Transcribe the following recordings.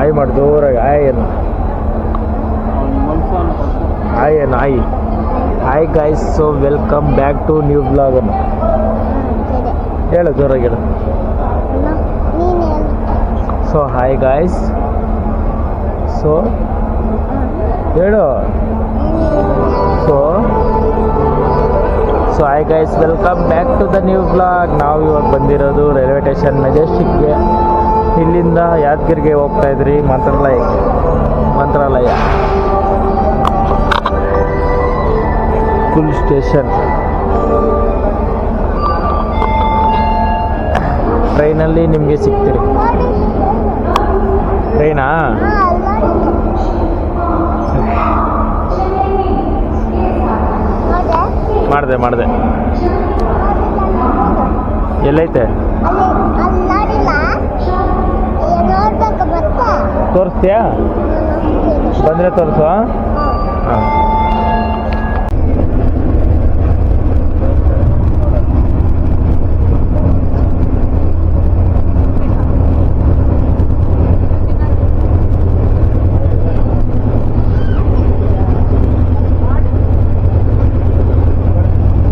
Hi ಮಾಡಿ ದೂರಾಗಿ ನಾಯಿ. Hi guys, so welcome back to new blog. ಹೇಳು ಜೋರಾಗಿ ಹೇಳು. ಸೊ ಹಾಯ್ ಗೈಸ್, ಸೊ ಹೇಳು. So hi guys, welcome back to the new blog. ನಾವು ಇವಾಗ ಬಂದಿರೋದು ರೈಲ್ವೆ ಸ್ಟೇಷನ್ ಮೆಜೆಸ್ಟಿಕ್ಗೆ. ಇಲ್ಲಿಂದ ಯಾದಗಿರಿಗೆ ಹೋಗ್ತಾ ಇದ್ರಿ, ಮಂತ್ರಾಲಯ ಫುಲ್ ಸ್ಟೇಷನ್. ಟ್ರೈನಲ್ಲಿ ನಿಮಗೆ ಸಿಗ್ತೀರಿ. ಟ್ರೈನಾ? ಮಾಡಿದೆ. ಎಲ್ಲೈತೆ ತೋರಿಸ್ತೀಯಾ? ಬಂದರೆ ತೋರಿಸು. ಹಾಂ,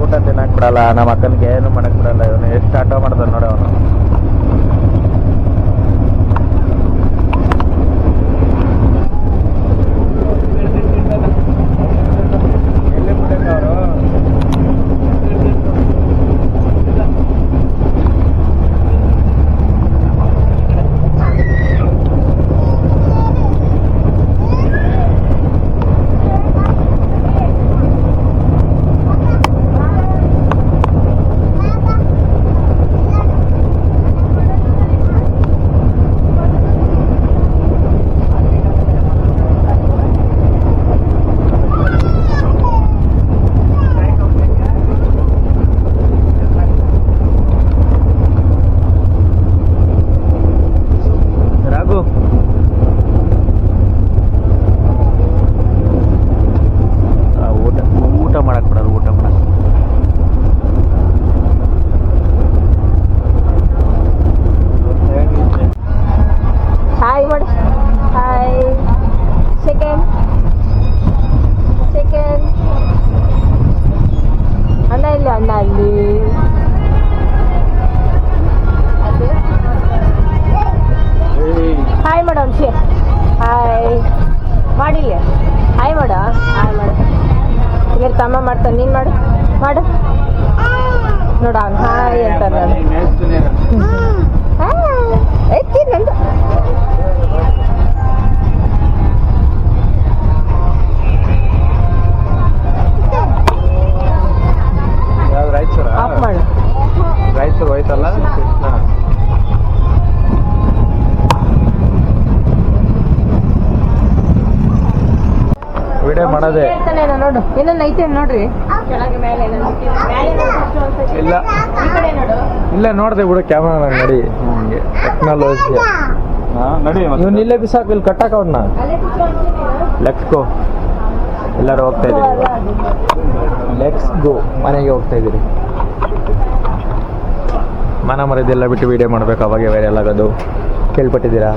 ಊಟ ತಿನ್ನಕ್ಕೆ ಬಿಡಲ್ಲ ನಮ್ಮ ಅಕ್ಕನಿಗೆ, ಏನು ಮಾಡಕ್ಕೆ ಬಿಡಲ್ಲ. ಇವನು ಎಷ್ಟು ಆಟೋ ಮಾಡ್ತಾನೆ ನೋಡಿ ಅವನು. ಹಾಯ್ ಮಾಡು ಅಂಶಿ. ಹಾಯ್ ಮಾಡಿಲ್ಲ. ಹಾಯ್ ಮಾಡು. ಈಗ ತಮ್ಮ ಮಾಡ್ತಾನೆ, ನೀನು ಮಾಡು ನೋಡ. ಹಾಯ್ ಅಂತ ಐತಿ ನಂದು. ಆಫ್ ಮಾಡು. ರಾಯಚೂರು ಹೋಯ್ತಲ್ಲ. ವಿಡಿಯೋ ಮಾಡೋದೇ ನೋಡು. ಇನ್ನೊಂದು ಐತೆ ನೋಡ್ರಿ, ಕೆಳಗೆ ಮೇಲೆ ಇಲ್ಲ ನೋಡ್ದೆ ಬಿಡು. ಕ್ಯಾಮ್ರಾ ನಡಿ, ಟೆಕ್ನಾಲಜಿ ನಡಿ. ಇವನು ಇಲ್ಲೇ ಬಿಸಾಕು, ಇಲ್ಲಿ ಕಟ್ಟಾಕ ಅವ್ನ. Let's go. ಎಲ್ಲರೂ ಹೋಗ್ತಾ ಇದ್ದೀರಿ, ಲೆಟ್ಸ್ ಗೋ. ಮನೆಗೆ ಹೋಗ್ತಾ ಇದ್ದೀರಿ. ಮನ ಮರದೆಲ್ಲ ಬಿಟ್ಟು ವಿಡಿಯೋ ಮಾಡ್ಬೇಕು, ಅವಾಗೆ ವೈರಲ್ ಆಗೋದು. ಕೇಳ್ಪಟ್ಟಿದ್ದೀರಾ?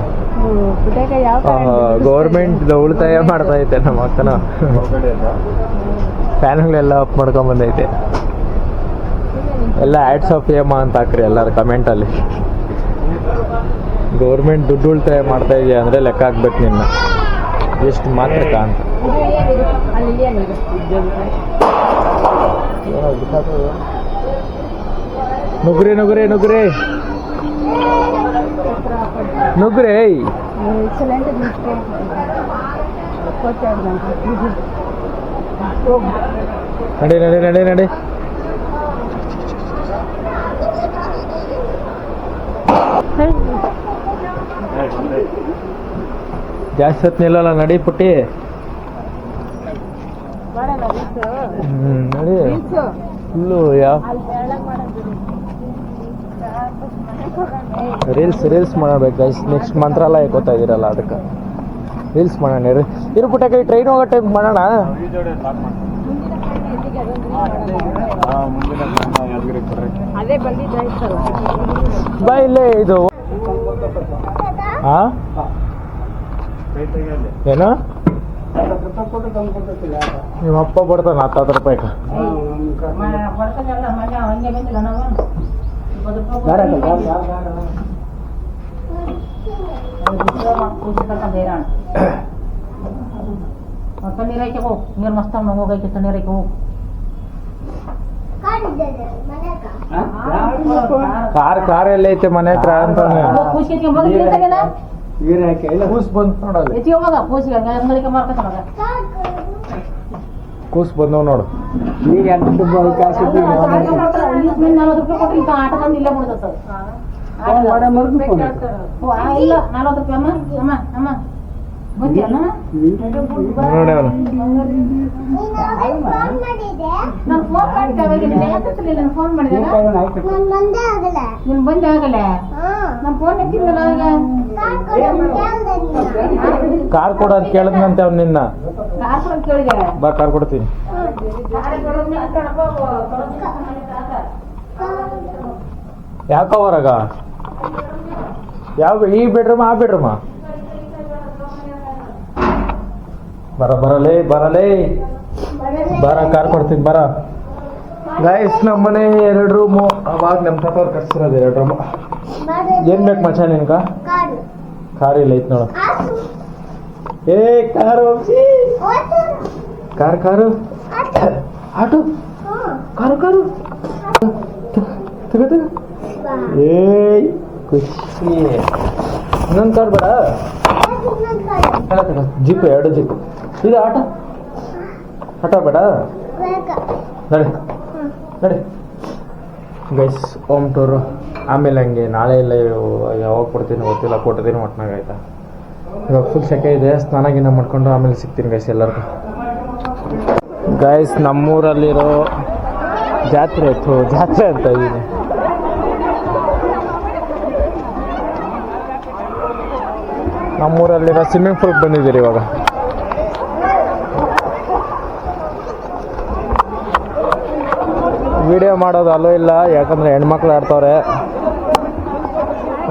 ಗೌರ್ಮೆಂಟ್ ಉಳಿತಾಯ ಮಾಡ್ತಾ ಐತೆ ನಮ್ಮ ಅಕ್ಕನ. ಫ್ಯಾನ್ಗಳೆಲ್ಲ ಅಪ್ ಮಾಡ್ಕೊಂಡ್ ಬಂದೈತೆ. ಎಲ್ಲ ಆ್ಯಡ್ಸ್ ಆಫ್ ಏಮ ಅಂತ ಹಾಕ್ರಿ ಎಲ್ಲರೂ ಕಮೆಂಟಲ್ಲಿ. ಗೌರ್ಮೆಂಟ್ ದುಡ್ಡು ಉಳಿತಾಯ ಮಾಡ್ತಾ ಇದೆಯಾ ಅಂದರೆ ಲೆಕ್ಕ ಹಾಕ್ಬೇಕು ನಿನ್ನ, ಎಷ್ಟು ಮಾತ್ರಕ್ಕ ಅಂತ. ನುಗ್ರೆ ನಡಿ. ಜಾಸ್ತಿ ಹೊತ್ತು ನಿಲ್ಲಲ್ಲ, ನಡಿ ಪುಟ್ಟಿ. ನಡಿ ಫುಲ್ಲು. ರೀಲ್ಸ್ ಮಾಡಬೇಕು ಗೈಸ್. ನೆಕ್ಸ್ಟ್ ಮಂತ್ರಾಲಯಕ್ಕೆ ಹೋಗ್ತಾ ಇದ್ದೀರಲ್ಲ, ಅದಕ್ಕೆ ರೀಲ್ಸ್ ಮಾಡೋಣ. ಇರುಪುಟಕ್ಕೆ ಟ್ರೈನ್ ಹೋಗೋ ಟೈಮ್ ಮಾಡೋಣ. ಬಾ ಇಲ್ಲೇ ಇದು. ಏನು ನಿಮ್ಮ ಅಪ್ಪ ಕೊಡ್ತಾನ 10 ರೂಪಾಯಿಗೆ. ನೀರು ಹಾಕಿ ಹೋಗು, ನೀರು ಮಸ್ತ್ ಹೋಗೈತೆ ನೀರು ಹಾಕಿ ಹೋಗು. ಕಾರ್ ಎಲ್ಲ ಐತೆ ಮನೆ ಹತ್ರ ಅಂತ ಕೂಸ್ ಬಂದ್ ನೋಡಲ್ಲ, ಕೂಸ್ ಬಂದವ್ ನೋಡು. ಈಗ ಇಲ್ಲ 40 ರೂಪಾಯಿ ಅಮ್ಮ ಅಮ್ಮ ನೋಡಿ ಅವನು ಫೋನ್ ಮಾಡಿದಾಗ ಬಂದೆ ಆಗಲ್ಲ ನಮ್ ಫೋನ್ ಎತ್ತಿದ್ದಲ್ಲ ಕಾರ್ ಕೊಡು ಅಂತ ಕೇಳಿದ್ನಂತೆ ಅವ್ನು ನಿನ್ನ. ಕಾರ್ ಕೇಳಿದೆ ಬಾ ಕಾರ್ ಕೊಡ್ತೀನಿ. ಯಾಕೋ ಹೊರಗ ಯಾವ ಈ ಬೆಡ್ರೂಮ್ ಆ ಬೆಡ್ರೂಮ ಬರಲೇ ಬರ ಕಾರ್ ಕೊಡ್ತೀನಿ ಬರ. ಗೈಸ್ ನಮ್ಮನೆ 2 ರೂಮು, ಅವಾಗ ನಮ್ಮ ತಾತವ್ರು ಕಟ್ಸಿರೋದು 2 ರೂಮು. ಏನ್ ಬೇಕು ಮಚ್ಚ ನಿನ್ಗ? ಕಾರ್ ಇಲ್ಲ ಐತ್ ನೋಡು. ಏ ಕಾರು ಕಾರು ಆಟೋ ಕಾರು ತಗೋ ಏ ಖುಷಿ. ಇನ್ನೊಂದು ಕಾರ್ ಬೇಡ, ಜೀಪ್ 2 ಜೀಪ್. ಇದು ಆಟೋ ಬೇಡ, ನಡಿ ಗೈಸ್ ಹೋಮ್ ಟೂರು. ಆಮೇಲೆ ಹಂಗೆ ನಾಳೆ ಇಲ್ಲ ಯಾವಾಗ ಕೊಡ್ತೀನಿ ಗೊತ್ತಿಲ್ಲ, ಕೊಟ್ಟಿದ್ದೀನಿ ಒಟ್ನಾಗ ಆಯ್ತಾ. ಇವಾಗ ಫುಲ್ ಸೆಕೆ ಇದೆ, ಸ್ನಾನ ಗಿನ ಮಾಡ್ಕೊಂಡು ಆಮೇಲೆ ಸಿಗ್ತೀನಿ ಗೈಸ್ ಎಲ್ಲರಿಗೂ. ಗೈಸ್ ನಮ್ಮೂರಲ್ಲಿರೋ ಜಾತ್ರೆ ಅಂತ ಇದ್ದೀನಿ. ನಮ್ಮೂರಲ್ಲಿರೋ ಸ್ವಿಮ್ಮಿಂಗ್ ಪೂಲ್ಗೆ ಬಂದಿದ್ದೀರಿ ಇವಾಗ. ವಿಡಿಯೋ ಮಾಡೋದು ಅಲ್ಲೋ ಇಲ್ಲ, ಯಾಕಂದರೆ ಹೆಣ್ಮಕ್ಳು ಆಡ್ತವ್ರೆ.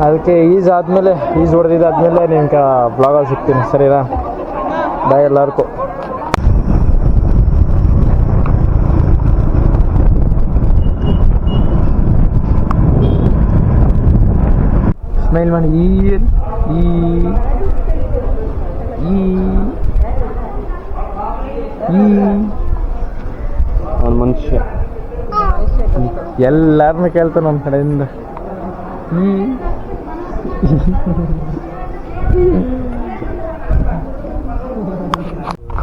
ಅದಕ್ಕೆ ಈಜು ಹೊಡೆದಿದ್ದಾದ್ಮೇಲೆ ನಿಮ್ಗೆ ಬ್ಲಾಗಲ್ಲಿ ಸಿಗ್ತೀನಿ, ಸರಿನಾ? ಬಾಯ್ ಎಲ್ಲರಿಗೂ. ಸ್ಮೈಲ್ ಮಾಡಿ. ಒಂದು ಮನುಷ್ಯ ಎಲ್ಲಾರನ್ನ ಕೇಳ್ತಾನೆ ನಮ್ಮ ಕಡೆಯಿಂದ.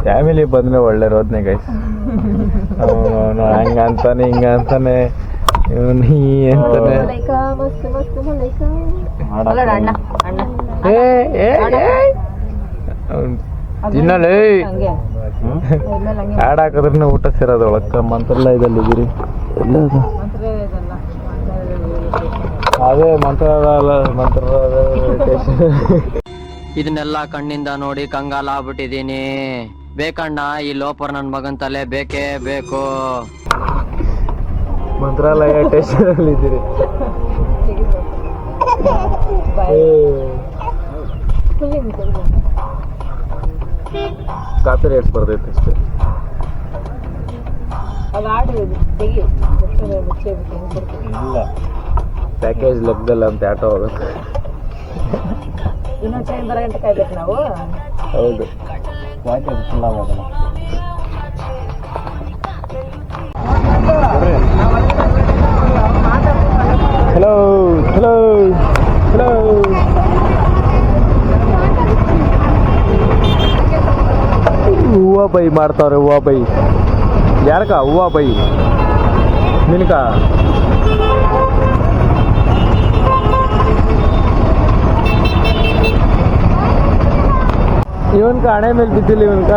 ಫ್ಯಾಮಿಲಿ ಬಂದ್ರೆ ಒಳ್ಳೆ ರೋದ್ನೆ ಗೈಸ್. ಹಂಗ ಅಂತಾನೆ ಹಿಂಗ ಅಂತಾನೆ ನೀ ಅಂತಾನೆ. ತಿನ್ನಲೇ ಹಾಡ್ ಹಾಕಿದ್ರೆ ಊಟ ಸೇರೋದು ಒಳಕ್ಕ. ಮಂತ್ರಾಲಯದಲ್ಲಿದ್ದೀರಿ. ಎಲ್ಲ ಅದೇ ಮಂತ್ರಾಲಯ. ಇದನ್ನೆಲ್ಲ ಕಣ್ಣಿಂದ ನೋಡಿ ಕಂಗಾಲ ಆಗ್ಬಿಟ್ಟಿದೀನಿ. ಬೇಕಣ್ಣ ಈ ಲೋಪರ್ ನನ್ ಮಗನ್ ತಲೆ ಬೇಕೇ ಬೇಕು. ಮಂತ್ರಾಲಯ ಸ್ಟೇಷನ್ ಅಲ್ಲಿ ಇದ್ದೀರಿ. ಕಾಪಿ ರೇಟ್ಸ್ ಬರ್ತೈತೆ ಅಷ್ಟೇ. ಇಲ್ಲ ಪ್ಯಾಕೇಜ್ ಲೆಕ್ಕದಲ್ಲ ಅಂತ ಆಟೋ ಹೋಗುತ್ತೆ. ಇನ್ನೊಂದು ಗಂಟೆ ಕಾಯ್ಬೇಕು ನಾವು. ಹೌದು. Hello hello hello. ಹೂವ ಬೈ ಮಾಡ್ತಾವ್ರೆ. ಹೂವ ಬೈ ಯಾರಕ? ಹೂವ ಬೈ ನಿನ್ಕ? ಇವನ್ಕ ಹಣೆ ಮೇಲೆ ಬಿದ್ದಿಲ್ಲ ಇವನ್ಕ.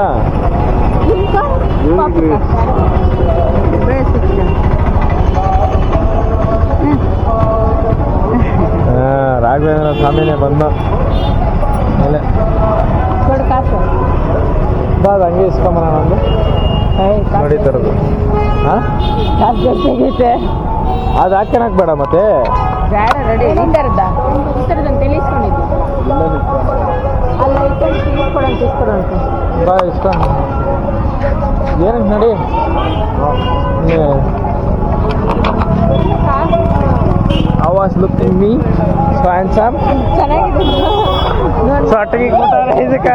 ರಾಘವೇಂದ್ರ ಸ್ವಾಮಿನೇ ಬಂದ ಮೇಲೆ ಬಾ ಹಂಗೆ ಇಸ್ಕೊಂಬರ ನಂದು ನೋಡಿ ತರೋದು. ಅದು ಹಾಕ್ಯಣಕ್ ಬೇಡ ಮತ್ತೆ ಬೇಡ ರೆಡಿ ಈ ಥರದ್ದ ಈ ಥರದಂತ ತಿಳಿಸ್ಕೊಂಡಿದ್ದು ಅಲ್ಲ ಈ ಥರ ಮೀ ಸೊ ಹ್ಯಾಂಡ್ಸಮ್. ಸೊಟ್ಟಿಗೆ ಕೊಟ್ಟವ್ರೆ ಇದಕ್ಕೆ,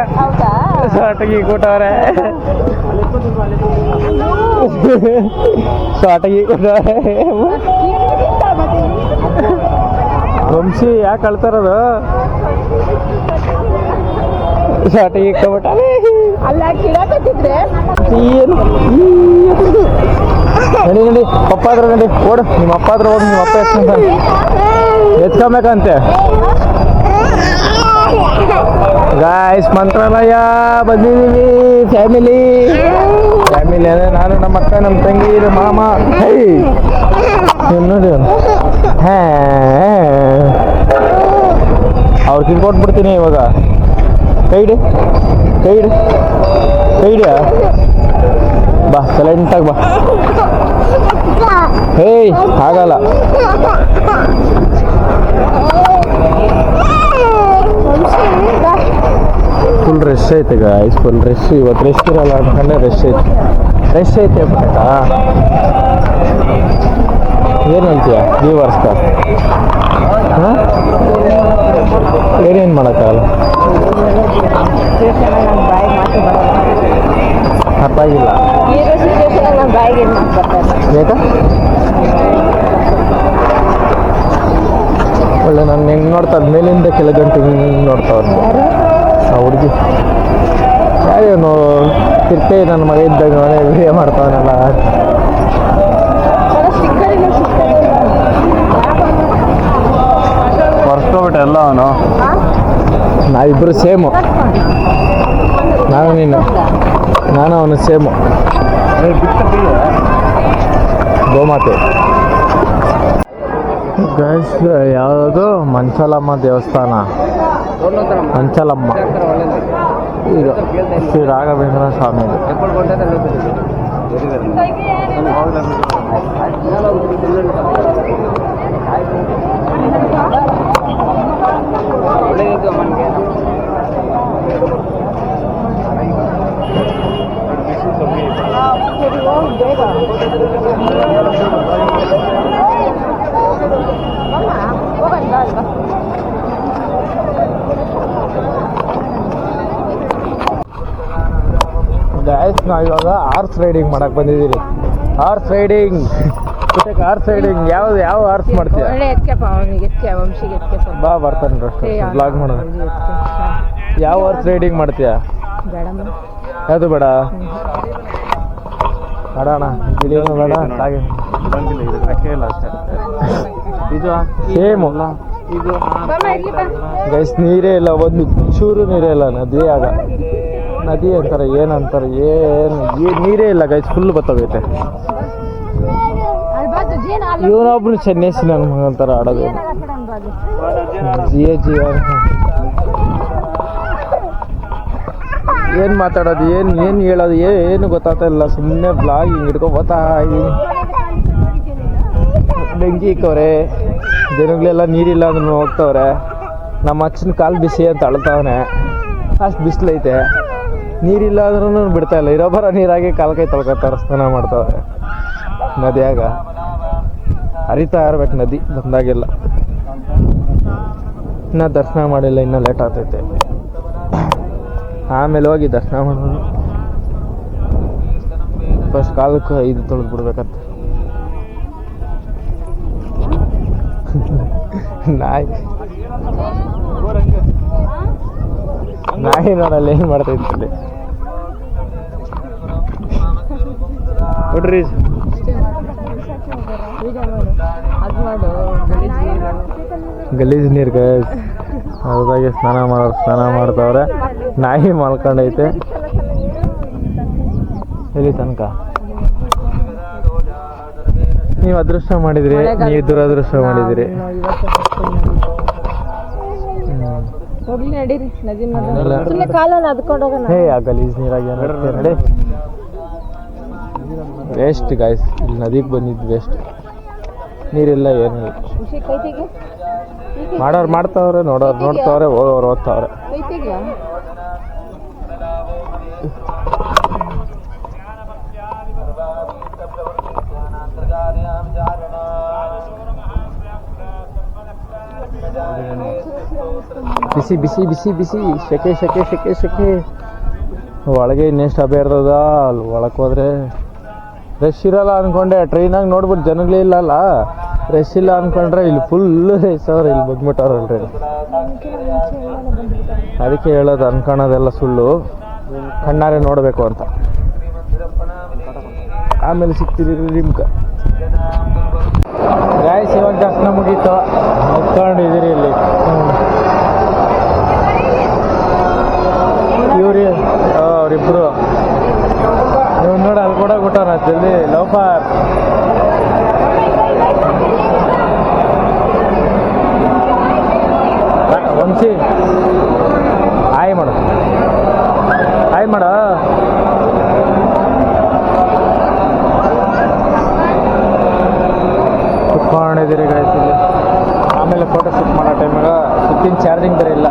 ಸೊಟ್ಟಿಗೆ ಕೊಟ್ಟವ್ರೆ, ಸೊಟ್ಟಿಗೆ ಕೊಟ್ಟವ್ರೆ. ವಂಶಿ ಯಾಕೆ ಅಳ್ತಾರದು? ಸೊಟ್ಟಿಗೆ ಇಟ್ಕೊಬಿಟ್ಟಾರೆ. ಏನು ನಡಿ ನಡಿ, ಪಪ್ಪ ಆದ್ರ ನಡಿ, ಓಡು. ನಿಮ್ಮ ಅಪ್ಪ ಆದ್ರ ಹೋಗಿ, ನಿಮ್ಮ ಅಪ್ಪ ಎತ್ಕೊಬೇಕಂತೆ. ಗಾಯ್ಸ್ ಮಂತ್ರಾಲಯ ಬಂದಿದ್ದೀವಿ, ಫ್ಯಾಮಿಲಿ ಅಂದರೆ ನಾನು, ನಮ್ಮ ಅಕ್ಕ, ನಮ್ಮ ತಂಗಿ, ನಮ್ಮ ಮಾಮ. ನೋಡಿ ಅವ್ರು ತಿನ್ಕೊಟ್ಬಿಡ್ತೀನಿ ಇವಾಗ. ಕೈಡಿ ಕೈಡಿ ಕೈಡಿಯ ಬಾ, ಸೈಲೆಂಟಾಗಿ ಬಾ. ಹೇಯ್ ಆಗಲ್ಲ. ಫುಲ್ ರಶ್ ಐತೆ ಗಾಯ್ಸ್, ಫುಲ್ ರಶ್. ಇವತ್ತು ರಶ್ ಇರಲ್ಲ ಅನ್ಕೊಂಡೆ, ರಶ್ ಐತೆ ಬಟ್ ಏನು ಹೇಳ್ತೀಯ ವ್ಯೂವರ್ಸ್ಕ? ಹಾಂ, ಏನೇನು ಮಾಡೋಕ್ಕಾಗಲ್ಲ, ಅರ್ಥ ಆಗಿಲ್ಲ. ಯಾಕ ಒಳ್ಳೆ ನಾನು ಹೆಂಗೆ ನೋಡ್ತಾ ಮೇಲಿಂದ ಕೆಳಗಂಟು ಹಿಂಗೆ ನೋಡ್ತಾವ್ರೆ ಆ ಹುಡುಗಿ. ಯಾರೇನು ತಿರ್ಕೆ ನನ್ನ ಮಗ ಇದ್ದಾಗ ಮನೆ ವಿಡಿಯೋ ಮಾಡ್ತಾವನಲ್ಲ. ಬರ್ಸ್ಕೊಬಿಟ್ಟೆ ಎಲ್ಲ ಅವನು. ನಾವಿಬ್ಬರು ಸೇಮು, ನಾನು ಅವನು ಸೇಮು. ಗೋಮಾತೆ ಗೈಸ್, ಯಾವುದು ಮಂಚಲಮ್ಮ ದೇವಸ್ಥಾನ, ಮಂಚಲಮ್ಮ. ಇದು ಶ್ರೀ ರಾಘವೇಂದ್ರ ಸ್ವಾಮಿ. ಗೈಸ್, ನಾವು ಇವಾಗ ಹಾರ್ಸ್ ರೈಡಿಂಗ್ ಮಾಡಕ್ ಬಂದಿದ್ದೀರಿ. Horse riding, horse riding. ಯಾವ ಹಾರ್ಸ್ ಮಾಡ್ತೀಯ? ಬಾ, ಬರ್ತಾನೆ ಬ್ಲಾಗ್ ಮಾಡೋದು. ಯಾವ ಹಾರ್ಸ್ ರೈಡಿಂಗ್ ಮಾಡ್ತೀಯ? ಯಾವುದು ಬೇಡ ಬೇಡ ಗಿಳಿಯೋನು ಬೇಡ, ಹಾಗೆ ಸೇಮು. ಗೈಸ್, ನೀರೇ ಇಲ್ಲ, ಒಂದು ಚೂರು ನೀರೇ ಇಲ್ಲ. ನದಿ ಅಂತಾರೆ, ಏನಂತಾರೆ, ಏನು ನೀರೇ ಇಲ್ಲ ಗೈಸ್, ಫುಲ್ ಬತ್ತೋಗೈತೆ. ಇವನೊಬ್ನು ಚೆನ್ನೈಸಿ ನನ್ನ ಮಗಂತಾರೆ ಆಡೋದು. ಏನು ಮಾತಾಡೋದು, ಏನು ಹೇಳೋದು, ಏನು ಗೊತ್ತಾಗ್ತಾ ಇಲ್ಲ. ಸುಮ್ಮನೆ ಬ್ಲಾಗ್ ಹಿಂಗೆ ಹಿಡ್ಕೊಬೋತಾ ಇದೀನಿ. ಬೆಂಕಿ ಇಕ್ಕವ್ರೆ, ಜನಗಳೆಲ್ಲ ನೀರಿಲ್ಲ ಅಂದ್ರೂ ಹೋಗ್ತವ್ರೆ. ನಮ್ಮ ಅಚ್ಚನ ಕಾಲು ಬಿಸಿ ಅಂತ ಅಳ್ತಾವನೆ, ಅಷ್ಟು ಬಿಸಿಲೈತೆ. ನೀರಿಲ್ಲ ಅಂದ್ರೂ ಬಿಡ್ತಾ ಇಲ್ಲ. ಇರೋಬರ ನೀರಾಗಿ ಕಾಲು ಕೈ ತೊಳ್ಕೊತಾರೆ, ಸ್ನಾನ ಮಾಡ್ತಾವ್ರೆ ನದಿಯಾಗ. ಹರಿತಾ ಇರ್ಬೇಕು ನದಿ ಬಂದಾಗೆಲ್ಲ. ಇನ್ನೂ ದರ್ಶನ ಮಾಡಿಲ್ಲ, ಇನ್ನೂ ಲೇಟ್ ಆಗ್ತೈತೆ. ಆಮೇಲೆ ಹೋಗಿ ದರ್ಶನ ಮಾಡೋದು. ಫಸ್ಟ್ ಕಾಲಕ್ಕೆ ಇದು ತೊಳೆದು ಬಿಡ್ಬೇಕಂತ. ನಾಯಿ ನೋಡಲ್ಲ ಏನು ಮಾಡ್ತೈತಿ ನೋಡ್ರಿ. ಗಲೀಜ್ ನೀರು ಗೈಸ್, ಅದಾಗೆ ಸ್ನಾನ ಮಾಡ್ತಾವ್ರೆ. ನಾಯಿ ಮಲ್ಕೊಂಡೈತೆ ಎಲ್ಲಿ ತನಕ. ನೀವು ಅದೃಷ್ಟ ಮಾಡಿದ್ರಿ, ನೀವು ದುರದೃಷ್ಟ ಮಾಡಿದಿರಿ. ಆ ಗಲೀಜ್ ನೀರಾಗಿ ನಡಿ. ವೇಸ್ಟ್ ಗಾಯ್ಸ್, ಇಲ್ಲಿ ನದಿಗೆ ಬಂದಿದ್ದು ವೇಸ್ಟ್. ನೀರಿಲ್ಲ, ಏನಿಲ್ಲ. ಮಾಡೋರು ಮಾಡ್ತಾವ್ರೆ, ನೋಡೋರು ನೋಡ್ತಾವ್ರೆ, ಹೋಗೋರು ಓದ್ತಾವ್ರೆ. ಬಿಸಿ ಬಿಸಿ ಬಿಸಿ ಬಿಸಿ ಸೆಕೆ ಸೆಕೆ ಸೆಕೆ ಸೆಕೆ. ಒಳಗೆ ಇನ್ನೆಷ್ಟು ಹಬ್ಬ ಇರ್ತದ ಅಲ್ಲಿ ಒಳಕ್ಕೆ ಹೋದ್ರೆ ರಶ್ ಇರಲ್ಲ ಅನ್ಕೊಂಡೆ. ಟ್ರೈನಾಗ ನೋಡ್ಬಿಟ್ಟು ಜನಗಳೇ ಇಲ್ಲಲ್ಲ, ರಶ್ ಇಲ್ಲ ಅನ್ಕೊಂಡ್ರೆ ಇಲ್ಲಿ ಫುಲ್ ರಶ್ ಅವ್ರು. ಇಲ್ಲಿ ಬಂದ್ಬಿಟ್ಟವ್ರಲ್ರಿ, ಅದಕ್ಕೆ ಹೇಳೋದು ಅನ್ಕೊಳೋದೆಲ್ಲ ಸುಳ್ಳು, ಕಣ್ಣಾರೆ ನೋಡಬೇಕು ಅಂತ. ಆಮೇಲೆ ಸಿಗ್ತೀರಿ ನಿಮ್ಗೆ ಗಾಯ್ಸ್. ಇವಾಗ ದರ್ಶನ ಮುಗೀತು, ಮುತ್ಕೊಂಡಿದ್ದೀರಿ ಇಲ್ಲಿ. ಅವ್ರಿಬ್ರು ನೀವು ನೋಡಿ ಅಲ್ಲಿ ಕೂಡ ಕೊಟ್ಟವ್ರ ಜಲ್ದಿ ಲೋಫರ್. ಒಂದ್ಸಿ ಹಾಯ್ ಮಾಡು, ಹಾಯ್ ಮಾಡ. ಕುತ್ಕೊಂಡಿದ್ದೀರಿ ಗಾಯ್ಸ್ ಇಲ್ಲಿ. ಆಮೇಲೆ ಫೋಟೋ ಶೂಟ್ ಮಾಡೋ ಟೈಮಾಗ ಸುತ್ತಿನ ಚಾರ್ಜಿಂಗ್ ಬೇರೆ ಇಲ್ಲ.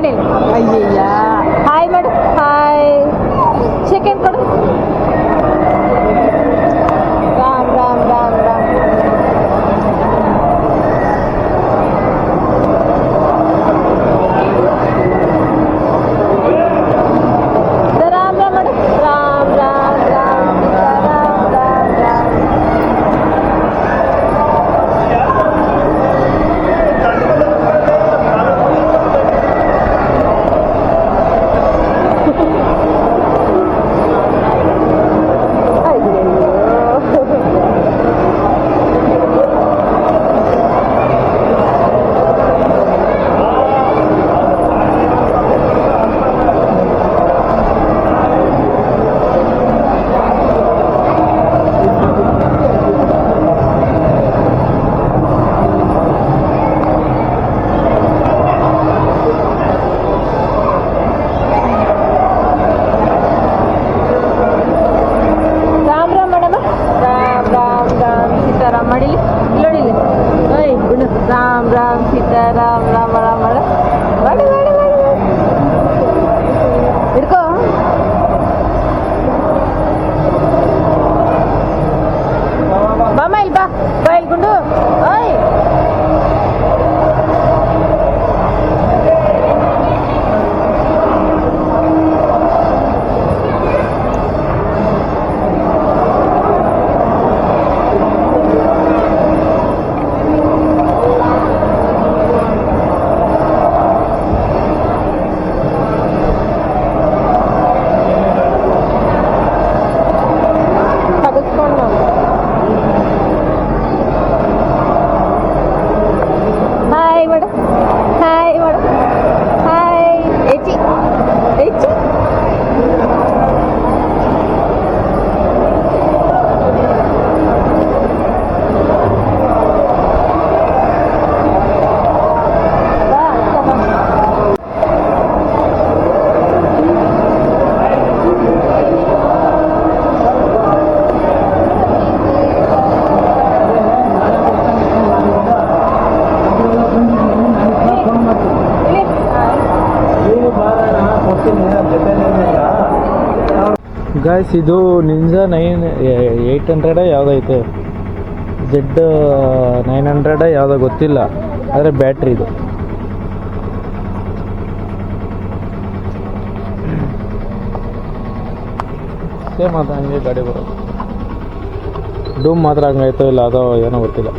ಇಲ್ಲ ಅಯ್ಯಯ್ಯ. ಹಾಯ್ ಮಾಡು, ಹಾಯ್. ಸೆಕೆಂಡ್ ಕೊಡು. ರಾಮ್ ರಾಮ್ ರಾಮ್ ರಾಮ್. ರಾಮ್ ರಾಮ್ ಮಾಡು. ರಾಮ್ ರಾಮ್ ರಾಮ್ ರಾಮ್ ರಾಮ್ ರಾಮ್. ಗಾಯ್ಸ್ ಇದು ನಿಂಜಾ 800 ಯಾವುದೈತೆ Z900 ಯಾವುದೋ ಗೊತ್ತಿಲ್ಲ, ಆದರೆ ಬ್ಯಾಟ್ರಿ ಇದು. ಸೇಮ್ ಅದು ಹಂಗೆ ಗಾಡಿ ಬರೋದು. ಡೂಮ್ ಮಾತ್ರ ಹಂಗಾಯ್ತೋ ಇಲ್ಲ ಅದೋ ಏನೋ ಗೊತ್ತಿಲ್ಲ.